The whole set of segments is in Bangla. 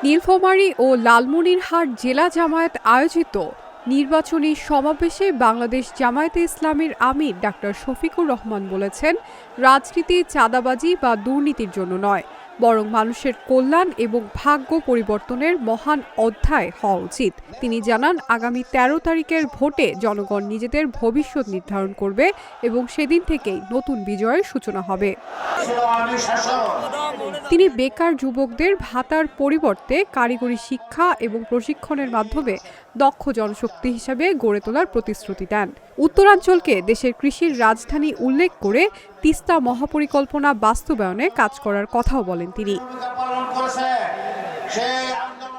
নীলফামারী ও লালমনিরহাট জেলা জামায়াত আয়োজিত নির্বাচনী সমাবেশে বাংলাদেশ জামায়াতে ইসলামীর আমির ডাক্তার শফিকুর রহমান বলেছেন, রাজনীতি চাঁদাবাজি বা দুর্নীতির জন্য নয়, বরং মানুষের কল্যাণ এবং ভাগ্য পরিবর্তনের মহান অধ্যায় হওয়া উচিত। তিনি জানান, আগামী ১৩ তারিখের ভোটে জনগণ নিজেদের ভবিষ্যৎ নির্ধারণ করবে এবং সেদিন থেকেই নতুন বিজয়ের সূচনা হবে। তিনি বেকার যুবকদের ভাতার পরিবর্তে কারিগরি শিক্ষা এবং প্রশিক্ষণের মাধ্যমে দক্ষ জনশক্তি হিসেবে গড়ে তোলার প্রতিশ্রুতি দেন। উত্তরাঞ্চলকে দেশের কৃষির রাজধানী উল্লেখ করে তিস্তা মহাপরিকল্পনা বাস্তবায়নে কাজ করার কথাও বলেন তিনি।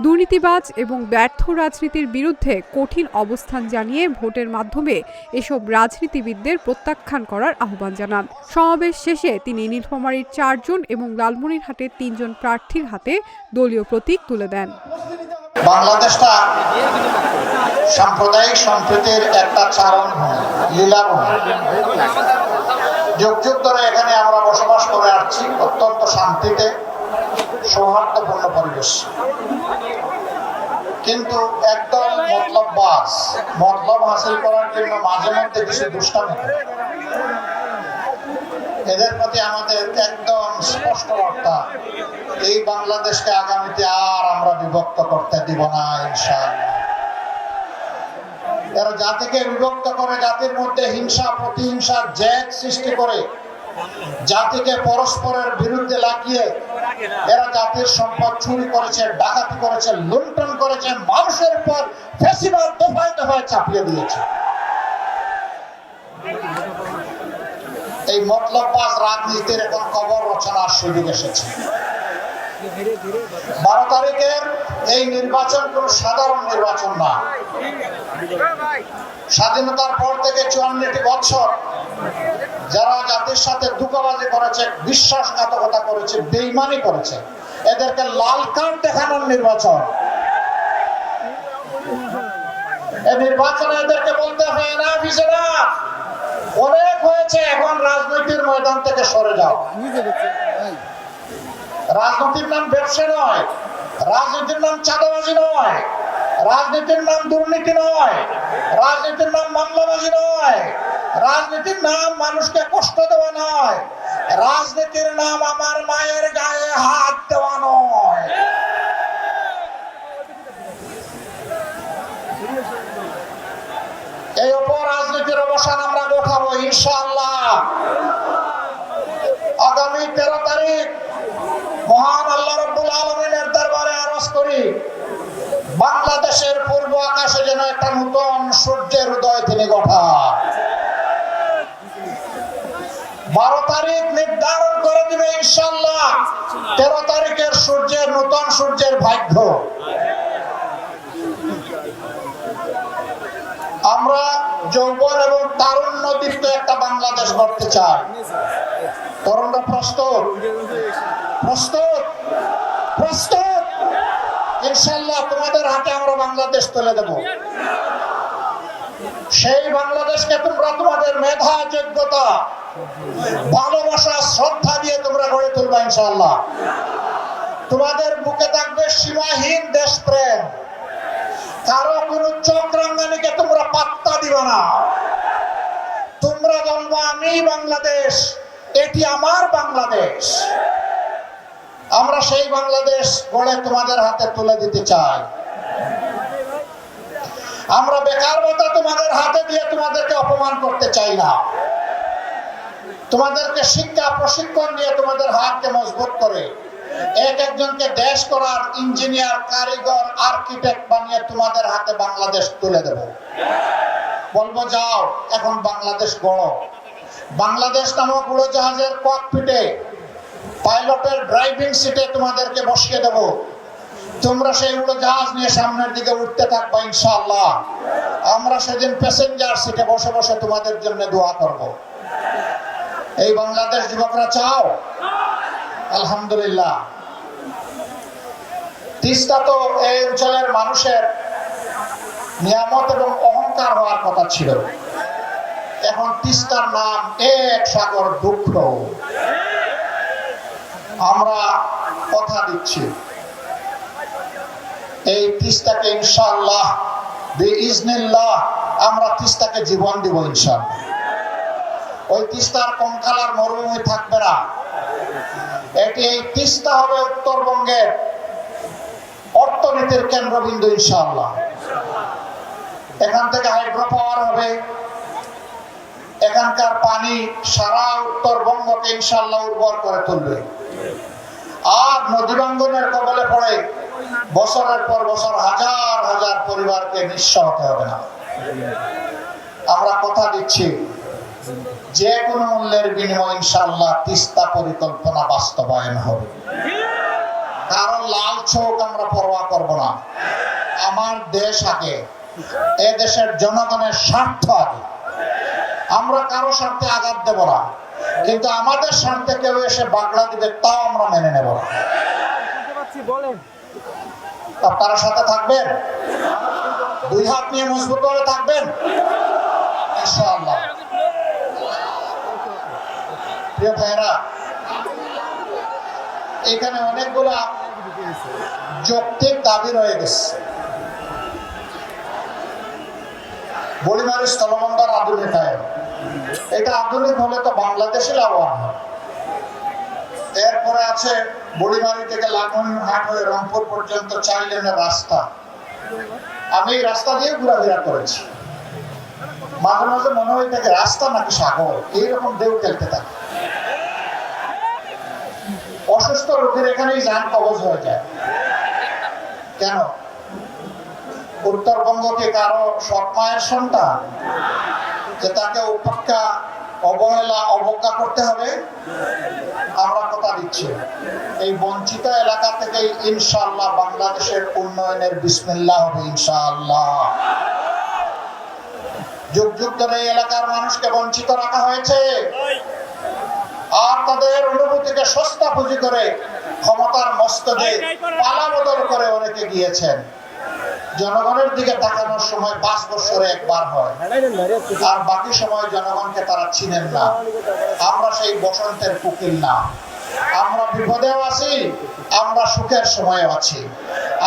দুর্নীতিবাজ এবং ব্যর্থ রাজনীতির বিরুদ্ধে কঠিন অবস্থান জানিয়ে ভোটের মাধ্যমে এসব রাজনীতিবিদদের প্রত্যাখ্যান করার আহ্বান জানান। সমাবেশ শেষে তিনি নীলফামারীর ৪ জন এবং লালমনিরহাটের ৩ জন প্রার্থীর হাতে দলীয় প্রতীক তুলে দেন। বাংলাদেশটা সাম্প্রদায়িক সম্প্রীতির একটা চারণভূমি, লীলাভূমি। যুগ যুগ ধরে এখানে আমরা বসবাস করে আসছি অত্যন্ত শান্তিতে, সৌহার্দ্যপূর্ণ পরিবেশ। কিন্তু একদল মতলব হাসিল করার জন্য মাঝে মধ্যে কিছু দুষ্টামি করে। এদের প্রতি আমাদের একদম স্পষ্ট বার্তা, এই বাংলাদেশকে আগামীতে আর আমরা বিভক্ত করতে দিব না ইনশাআল্লাহ। এরা জাতিকে বিভক্ত করে, জাতির মধ্যে হিংসা প্রতিহিংসা জেদ সৃষ্টি করে, জাতিকে পরস্পরের বিরুদ্ধে লাগিয়ে এরা জাতির সম্পদ চুরি করেছে, ডাকাতি করেছে, লুণ্ঠন করেছে, মানুষের উপর ফ্যাসিবাদ দফায় দফায় চাপিয়ে দিয়েছে। এই মতলববাজ রাজনীতির এখন কবর রচনার সুযোগ এসেছে। 12 তারিখের এই নির্বাচন কোন সাধারণ নির্বাচন না। স্বাধীনতার পর থেকে 54টি বছর যারা জাতির সাথে ধোঁকাবাজি করেছে, বিশ্বাসঘাতকতা করেছে, বেঈমানি করেছে, এদেরকে লাল কার্ড দেখানোর নির্বাচন। এই নির্বাচনে এদেরকে বলতে হয় না, অনেক হয়েছে, এখন রাজনীতির ময়দান থেকে সরে যাও। রাজনীতির নাম ব্যবসা নয়, রাজনীতির নাম চাঁদাবাজি নয়, রাজনীতির নাম দুর্নীতি নয়, রাজনীতির নাম মামলাবাজি নয়, রাজনীতির নাম মানুষকে কষ্ট দেওয়া নয়, রাজনীতির নাম আমার মায়ের গায়ে হাত দেওয়া নয়। এই অপরাজনীতির অবসান আমরা ঘটাবো ইনশাআল্লাহ। আগামী 13 তারিখ মহান আল্লাহ রাব্বুল আলামিনের দরবারে আরজ করি, বাংলাদেশের পূর্ব আকাশে যেন একটা নতুন সূর্যের উদয় তিনি ঘটান। 12 তারিখ নির্ধারণ করে দিবে ইনশাআল্লাহ 13 তারিখের সূর্যের, নতুন সূর্যের ভাগ্য। আমরা যৌবন এবং তারুণ্য দীপ্ত একটা বাংলাদেশ গড়তে চাই। তরুণরা প্রস্তুত? প্রস্তুত? প্রস্তুত? ইনশাআল্লাহ তোমাদের হাতে আমরা বাংলাদেশ তুলে দেব। সেই বাংলাদেশকে তোমরা তোমাদের মেধা, যোগ্যতা, ভালোবাসা, শ্রদ্ধা দিয়ে তোমরা গড়ে তুলবা ইনশাআল্লাহ। তোমাদের বুকে থাকবে সীমাহীন দেশপ্রেম। কারো কোনো চক্রাঙ্গানিকে তোমরা পাত্তা দিবা না। তোমরা বলবা আমি বাংলাদেশ, এটি আমার বাংলাদেশ। আমরা সেই বাংলাদেশ গড়ে তোমাদের হাতে তুলে দিতে চাই। আমরা বেকার ভাতা তোমাদের হাতে দিয়ে তোমাদেরকে অপমান করতে চাই না। তোমাদেরকে শিক্ষা প্রশিক্ষণ দিয়ে তোমাদের হাতকে মজবুত করে এক একজনকে দেশ করার ইঞ্জিনিয়ার, কারিগর, আর্কিটেক্ট বানিয়ে তোমাদের হাতে বাংলাদেশ তুলে দেব। বলবো যাও এখন বাংলাদেশ গড়ো। বাংলাদেশ নামক উড়োজাহাজের ককপিটে পাইলটের ড্রাইভিং সিটে তোমাদেরকে বসিয়ে দেব। তোমরা সেই উড়োজাহাজ নিয়ে সামনের দিকে উঠতে থাকবা ইনশাআল্লাহ। আমরা সেদিন প্যাসেঞ্জার সিটে বসে বসে তোমাদের জন্য দোয়া করব। এই বাংলাদেশ যুবকরা চাও? আলহামদুলিল্লাহ। তিস্তা তো এই অঞ্চলের মানুষের নিয়ামত এবং অহংকার হওয়ার কথা ছিল। এখন তিস্তার নাম এক সাগর দুঃখ। আমরা কথা দিচ্ছি এই তিস্তাকে ইনশাআল্লাহ বিইজনিল্লাহ আমরা তিস্তাকে জীবন দিব ইনশাআল্লাহ। ওই তিস্তার কঙ্কালার মরুভূমি থাকবে না। এই তিস্তা হবে উত্তরবঙ্গের অর্থনীতির কেন্দ্রবিন্দু ইনশাআল্লাহ। এখান থেকে হাইড্রো পাওয়ার হবে, এখানকার পানি সারা উত্তরবঙ্গকে ইনশাআল্লাহ উর্বর করে তুলবে। আর নদীভাঙ্গনের কবলে পড়ে বছরের পর বছর হাজার হাজার পরিবারকে নিঃস্ব হতে হবে না। আমরা কথা দিচ্ছি যে কোনো মূল্যের বিনিময়ে ইনশাআল্লাহ তিস্তা পরিকল্পনা বাস্তবায়ন হবে। কারণ লাল চোখ আমরা পরোয়া করব না। আমার দেশ আগে, এ দেশের জনগণের স্বার্থ আগে। আমরা কারো স্বার্থে আঘাত দেব না, কিন্তু আমাদের স্বার্থে কেউ এসে বাগড়া দিবে তাও আমরা মেনে নেব না। আপনারা সাথে থাকবেন, দুই হাত নিয়ে মজবুত করে থাকবেন ইনশাআল্লাহ। প্রিয় ভাইরা, এখানে অনেকগুলা যৌক্তিক দাবি রয়ে গেছে। বুড়িমারি স্থলবন্দর আধুনিকায়ন, এটা আধুনিক হলে তো বাংলাদেশে লাভবান হয়। এরপরে আছে বুড়িমারি থেকে লালমনিরহাট হয়ে রংপুর পর্যন্ত 4 লেনের রাস্তা। আমি এই রাস্তা দিয়ে ঘোরাফেরা করেছি। মাঝে মাঝে মনে হয় থাকে রাস্তা নাকি সাগর, এইরকম ঢেউ খেলতে থাকে। অসুস্থ রোগীর এখানেই যান কবজ হয়ে যায়। কেন? উত্তরবঙ্গকে কারো সৎ মায়ের সন্তান যে তাকে উপেক্ষা, অবহেলা, অবজ্ঞা করতে হবে? আমরা কথা দিচ্ছি এই বঞ্চিত এলাকা থেকে ইনশাআল্লাহ বাংলাদেশের উন্নয়নের বিসমিল্লাহ হবে ইনশাআল্লাহ। যুগ যুগ ধরে এই এলাকার মানুষকে বঞ্চিত রাখা হয়েছে, আর তাদের অনুভূতিকে সস্তা পুঁজি করে ক্ষমতার মস্তদে পালা বদল করে অনেকে গিয়েছেন। জনগণের দিকে তাকানোর সময় 5 বছরে একবার হয়, আর বাকি সময় জনগণকে তারা চিনেন না। আমরা সেই বসন্তের কুকিল না। আমরা বিপদেও আছি, আমরা সুখের সময়ও আছি।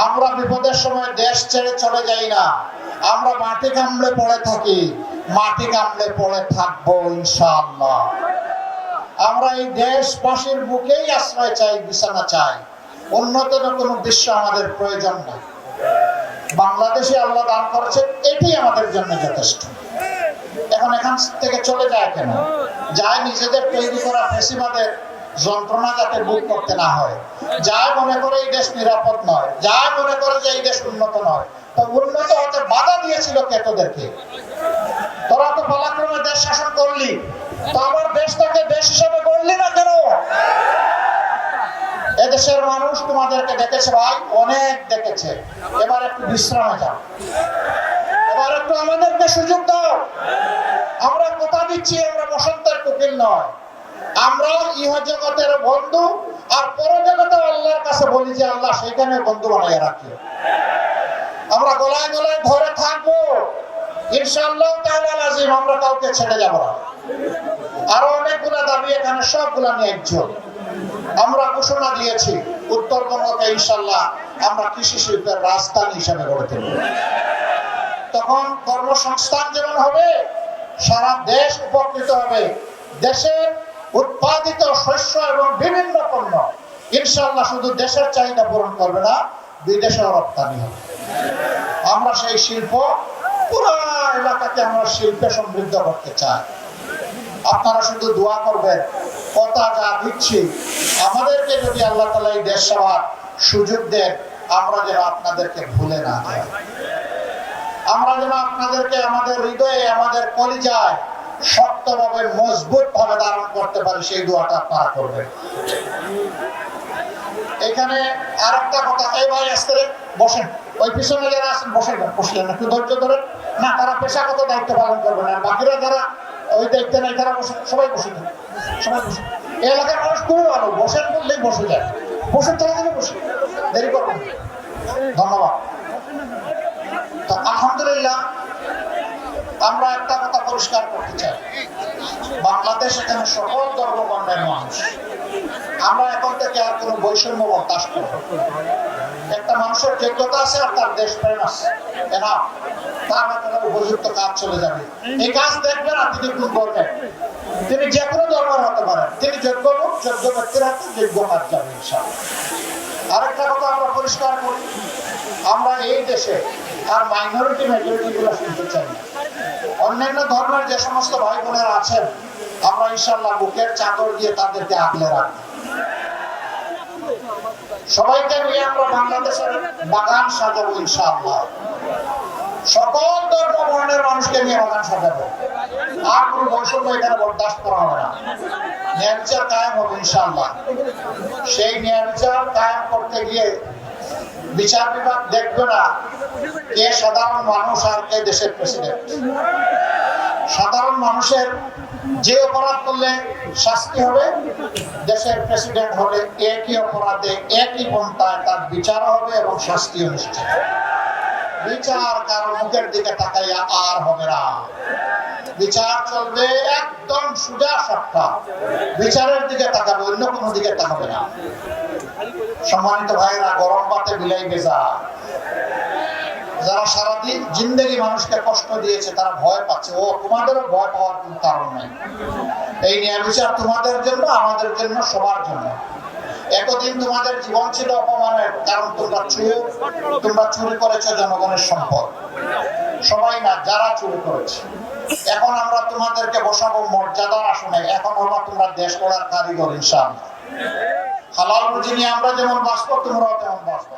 আমরা বিপদের সময় দেশ ছেড়ে চলে যাই না। আমরা মাটি কামড়ে পড়ে থাকি, মাটি কামড়ে পড়ে থাকবো ইনশাআল্লাহ। আমরা এই দেশবাসীর বুকেই আশ্রয় চাই, বিছানা চাই। উন্নত কোনো বিশ্ব আমাদের প্রয়োজন নেই। বাংলাদেশে আল্লাহ দান করেছে, এটি আমাদের জন্য যথেষ্ট। এখন এখান থেকে চলে যায় কেন? যায় নিজেদের তৈরি করা ফেসিবাদের যন্ত্রণা যাতে ভোগ করতে না হয়। যায় মনে করে এই দেশ নিরাপদ নয়, যায় মনে করে যে এই দেশ উন্নত নয়। তো উন্নত হতে বাধা দিয়েছিল কে তোদেরকে? তোরা তো পালাক্রমে দেশ শাসন করলি, তো আমার দেশটাকে দেশ হিসেবে গড়লি না কেন? এদেশের মানুষ তোমাদেরকে দেখেছে ভাই, অনেক দেখেছে। এবার একটু বিশ্রামে যাও, এবার একটু আমাদেরকে সুযোগ দাও। আমরা কথা দিচ্ছি, আমরা বসন্তের কুকিল নয়। আমরা ইহ জগতের বন্ধু, আর পরজগতে আল্লাহর কাছে বলি যে আল্লাহ সেখানে বন্ধু বানাইয়া রাখি। আমরা গলায় গলায় ধরে থাকবো ইনশাআল্লাহ তাআলা লাজিম। আমরা কাউকে ছেড়ে যাব না। আরো অনেকগুলা দাবি এখানে, সবগুলা নিয়ে একজন। আমরা ঘোষণা দিয়েছি উত্তরবঙ্গকে ইনশাআল্লাহ আমরা কৃষি শিল্পের রাজধানী হিসেবে গড়ে তুলব। তখন কর্মসংস্থান যেমন হবে, সারা দেশ উপকৃত হবে। দেশের উৎপাদিত শস্য এবং বিভিন্ন পণ্য ইনশাআল্লাহ শুধু দেশের চাহিদা পূরণ করবে না, বিদেশেও রপ্তানি হবে। আমরা সেই শিল্প, পুরো এলাকাকে আমরা শিল্পে সমৃদ্ধ করতে চাই। আপনারা শুধু দোয়া করবেন। কথা যা দিচ্ছি, আমাদেরকে যদি আল্লাহ তাআলা এই দেশ সেবার সুযোগ দেন, আমরা যেন আপনাদেরকে ভুলে না যাই। আমরা যেন আপনাদেরকে আমাদের হৃদয়ে, আমাদের কলিজায় শক্তভাবে, মজবুত ভাবে ধারণ করতে পারি, সেই দোয়াটা আপনারা করবেন। এখানে আরেকটা কথা, এই ভাই আস্তে বসেন, ওই পিছনে যারা আছেন বসেন, বসলেন একটু ধৈর্য ধরে না, তারা পেশাগত দায়িত্ব পালন করবেন। আর বাকিরা যারা ওই দায়িত্ব নেই তারা বসে, সবাই বসে দেন, সবাই বসে। এই এলাকার মানুষ খুবই ভালো, বসেন বললেই বসে যায়। বসে চলে যাবে, বসে, দেরি করবেন। ধন্যবাদ। তো আলহামদুলিল্লাহ, আমরা একটা কথা পরিষ্কার করতে চাই, বাংলাদেশ এখানে সকল ধর্ম বর্ণের মানুষ। আমরা এখন থেকে আর কোনো বৈষম্য বরদাস্ত করব না। একটা মানুষের যোগ্যতা আছে আর তার দেশপ্রেম আছে, না তার হাতে উপযুক্ত কাজ চলে যাবে। এই কাজ দেখবে না তিনি কোন করবেন, তিনি যে কোনো ধর্মের হতে পারেন, তিনি যোগ্য লোক, যোগ্য ব্যক্তির হাতে যোগ্য কাজ যাবে ইনশাআল্লাহ। আরেকটা কথা আমরা পরিষ্কার করি, আমরা এই দেশে আর মাইনরিটি মেজরিটি গুলো শুনতে চাই না। অন্যান্য ধর্মের যে সমস্ত ভাই বোনেরা আছেন, আমরা ইনশাআল্লাহ বুকের চাদর দিয়ে তাদেরকে আগলে রাখবো। সবাইকে নিয়ে আমরা বাংলাদেশের বাগান সাজাবো ইনশাআল্লাহ। সকল ধর্ম বর্ণের মানুষকে নিয়ে বাগান সাজাবো। আর কোনো বৈষম্য এখানে বরদাস্ত করা হবে না। ন্যায় বিচার কায়েম হবে ইনশাআল্লাহ। সেই ন্যায় বিচার কায়েম করতে গিয়ে বিচার বিভাগ দেখবে না কে সাধারণ মানুষ আর কে দেশের প্রেসিডেন্ট। সাধারণ মানুষের যে অপরাধ করলে শাস্তি হবে, দেশের প্রেসিডেন্ট হলে একই অপরাধে একই পন্থায় তার বিচার হবে এবং শাস্তি নিশ্চিত। বিচার কারো মুখের দিকে তাকাইয়া আর হবে না। বিচার চলবে একদম সোজা সাপটা, বিচারের দিকে তাকাবে, অন্য কোনো দিকে তাকাবে না। সম্মানিত ভাইরা, গরম পাতে বিলাই বেজা, যারা সারাদিন জিন্দেগি মানুষকে কষ্ট দিয়েছে তারা ভয় পাচ্ছে। ও তোমাদেরও ভয় পাওয়ার কোন কারণ নাই। এই ন্যায় বিচার তোমাদের জন্য, আমাদের জন্য, সবার জন্য। এতদিন তোমাদের জীবন ছিল অপমানের, কারণ তোমরা চুরি করেছো জনগণের সম্পদ। সবাই না, যারা চুরি করেছে। এখন আমরা তোমাদেরকে বসাবো মর্যাদার আসনে। এখন হলো তোমরা দেশ গড়ার কারিগর ইনশাআল্লাহ। হালাল রুজি নিয়ে আমরা যেমন বাঁচবো, তোমরাও তেমন বাঁচবো।